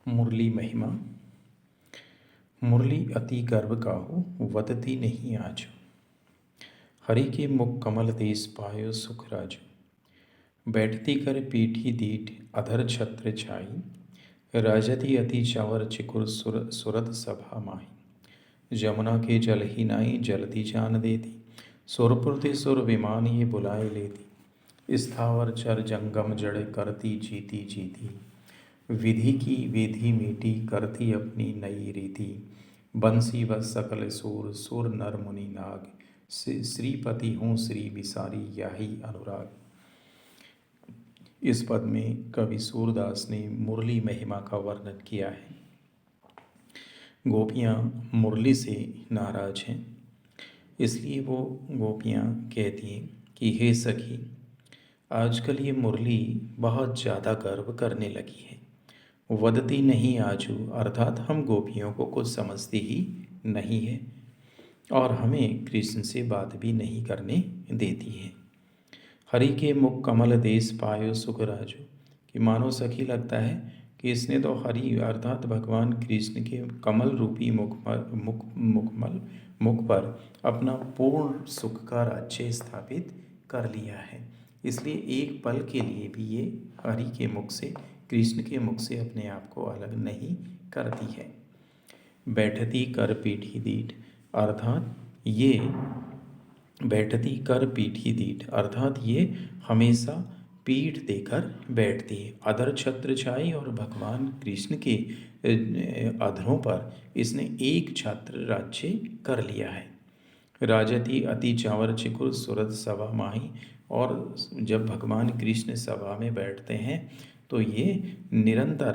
मुरली महिमा। मुरली अति गर्व काहू वदती नहीं आजो। हरि के मुख कमल देश पायो सुख राजो। बैठती कर पीठी दीठ अधर छत्र छाई। राजति अति चावर चिकुर सुरत सभा माही। जमुना के जल ही नाई जलती जान देती। सुरपुर ते सुर विमान ये बुलाए लेती। स्थावर चर जंगम जड़ करती जीती जीती। विधि की विधि मीठी करती अपनी नई रीति। बंसी बस सकल सूर सुर नर मुनि नाग। श्रीपति हूँ श्री विसारी यही अनुराग। इस पद में कवि सूरदास ने मुरली महिमा का वर्णन किया है। गोपियाँ मुरली से नाराज हैं, इसलिए वो गोपियाँ कहती हैं कि हे सखी, आजकल ये मुरली बहुत ज़्यादा गर्व करने लगी है। वदती नहीं आजू, अर्थात हम गोपियों को कुछ समझती ही नहीं है और हमें कृष्ण से बात भी नहीं करने देती है। हरि के मुख कमल देश पायो सुख राजो, कि मानो सखी लगता है कि इसने तो हरि अर्थात भगवान कृष्ण के कमल रूपी मुख पर अपना पूर्ण सुख का राज्य स्थापित कर लिया है। इसलिए एक पल के लिए भी ये हरि के मुख से, कृष्ण के मुख से अपने आप को अलग नहीं करती है। बैठती कर पीठी दीठ, अर्थात ये बैठती कर पीठी दीठ अर्थात ये हमेशा पीठ देकर बैठती है। अधर छत्र छाई, और भगवान कृष्ण के अधरों पर इसने एक छत्र राज्य कर लिया है। राजति अति चावर चिकुर सुरत सभा माही, और जब भगवान कृष्ण सभा में बैठते हैं तो ये निरंतर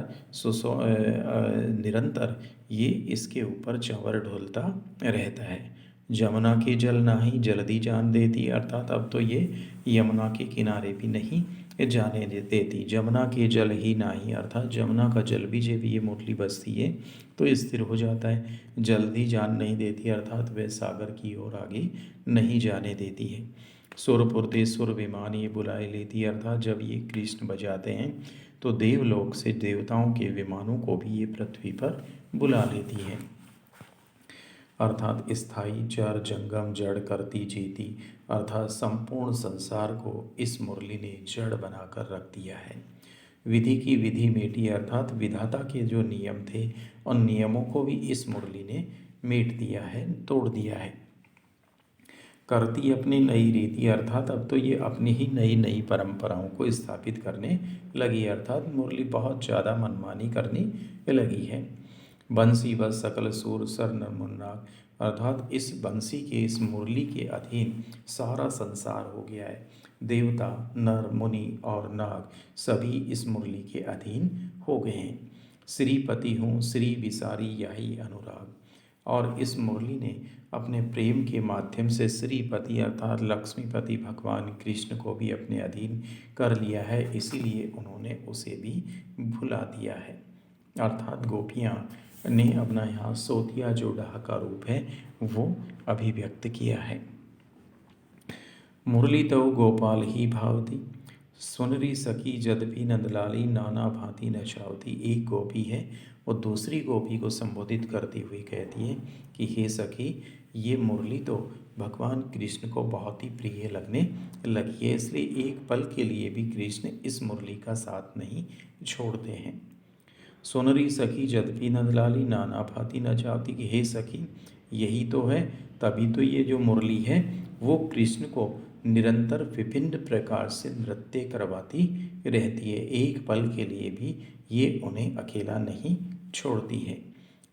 ये इसके ऊपर चावर ढोलता रहता है। जमुना के जल नाही जल्दी जान देती, अर्थात अब तो ये यमुना के किनारे भी नहीं जाने देती। जमुना के जल ही नाही, अर्थात जमुना का जल भी जब ये मुरली बजती है तो स्थिर हो जाता है। जल्दी जान नहीं देती, अर्थात वह सागर की ओर आगे नहीं जाने देती है। सुरपुर ते सुर विमान ये बुलाए लेती, अर्थात जब ये कृष्ण बजाते हैं तो देवलोक से देवताओं के विमानों को भी ये पृथ्वी पर बुला लेती है। अर्थात स्थायी चर जंगम जड़ करती जीती, अर्थात संपूर्ण संसार को इस मुरली ने जड़ बनाकर रख दिया है। विधि की विधि मेटी, अर्थात विधाता के जो नियम थे उन नियमों को भी इस मुरली ने मेट दिया है, तोड़ दिया है। करती अपनी नई रीति, अर्थात अब तो ये अपनी ही नई नई परंपराओं को स्थापित करने लगी, अर्थात मुरली बहुत ज़्यादा मनमानी करने लगी है। बंसी बस सकल सूर सर नर मुन्नाग, अर्थात इस बंसी के, इस मुरली के अधीन सारा संसार हो गया है। देवता, नर, मुनि और नाग सभी इस मुरली के अधीन हो गए हैं। श्रीपति हूँ श्री विसारी यही अनुराग, और इस मुरली ने अपने प्रेम के माध्यम से श्रीपति अर्थात लक्ष्मीपति भगवान कृष्ण को भी अपने अधीन कर लिया है, इसीलिए उन्होंने उसे भी भुला दिया है। अर्थात गोपियाँ ने अपना यहाँ सोतिया जो डाह का रूप है वो अभिव्यक्त किया है। मुरली तो गोपाल ही भावती, सुनरी सखी जदपि नंदलाली नाना भांति नचावती। एक गोपी है, वो दूसरी गोपी को संबोधित करती हुई कहती है कि हे सखी, ये मुरली तो भगवान कृष्ण को बहुत ही प्रिय लगने लगी है, इसलिए एक पल के लिए भी कृष्ण इस मुरली का साथ नहीं छोड़ते हैं। सोनरी सखी जदपि नंदलाली नाना भांति नचावती, कि हे सखी, यही तो है, तभी तो ये जो मुरली है वो कृष्ण को निरंतर विभिन्न प्रकार से नृत्य करवाती रहती है, एक पल के लिए भी ये उन्हें अकेला नहीं छोड़ती है।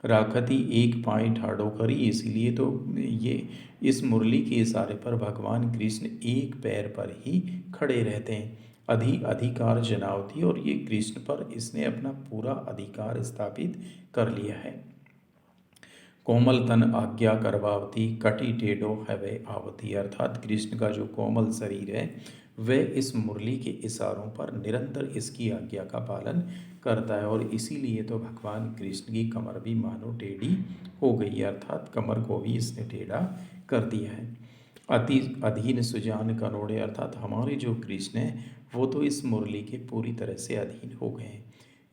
राखती एक पाँव ठाड़ो करी, इसीलिए तो ये इस मुरली के इशारे पर भगवान कृष्ण एक पैर पर ही खड़े रहते हैं। अधिकार जनावती, और ये कृष्ण पर इसने अपना पूरा अधिकार स्थापित कर लिया है। कोमल तन आज्ञा करवावती कटी टेढ़ो है वह आवती, अर्थात कृष्ण का जो कोमल शरीर है वह इस मुरली के इशारों पर निरंतर इसकी आज्ञा का पालन करता है, और इसीलिए तो भगवान कृष्ण की कमर भी मानो टेढ़ी हो गई, अर्थात कमर को भी इसने टेढ़ा कर दिया है। अति अधीन सुजान करोड़े, अर्थात हमारे जो कृष्ण हैं वो तो इस मुरली के पूरी तरह से अधीन हो गए हैं।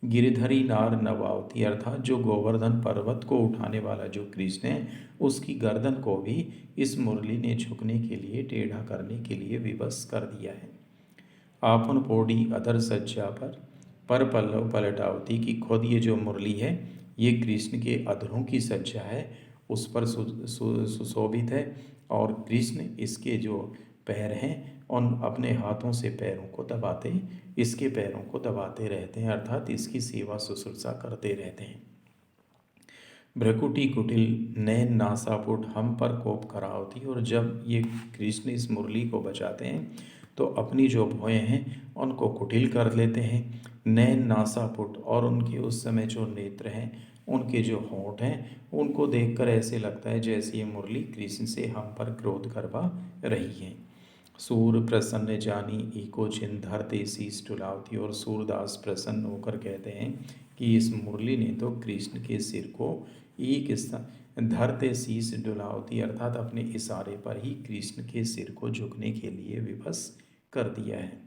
गिरधरी नार नवावती, अर्थात जो गोवर्धन पर्वत को उठाने वाला जो कृष्ण है, उसकी गर्दन को भी इस मुरली ने झुकने के लिए, टेढ़ा करने के लिए विवश कर दिया है। आपन पोड़ी अधर सज्जा पर पल्लव पलटावती, की खुद ये जो मुरली है ये कृष्ण के अधरों की सज्जा है, उस पर सुशोभित है। और कृष्ण इसके जो पैर हैं उन अपने हाथों से पैरों को दबाते, इसके पैरों को दबाते रहते हैं, अर्थात इसकी सेवा शुश्रूषा करते रहते हैं। भ्रकुटी कुटिल नैन नासापुट हम पर कोप करावती, और जब ये कृष्ण इस मुरली को बजाते हैं तो अपनी जो भौहें हैं उनको कुटिल कर लेते हैं। नैन नासापुट, और उनके उस समय जो नेत्र हैं, उनके जो होंठ हैं, उनको देखकर ऐसे लगता है जैसे ये मुरली कृष्ण से हम पर क्रोध करवा रही है। सूर प्रसन्न जानी एको चिन धरते शीस डुलावती, और सूरदास प्रसन्न होकर कहते हैं कि इस मुरली ने तो कृष्ण के सिर को एक धरते शीस डुलावती, अर्थात अपने इशारे पर ही कृष्ण के सिर को झुकने के लिए विवश कर दिया है।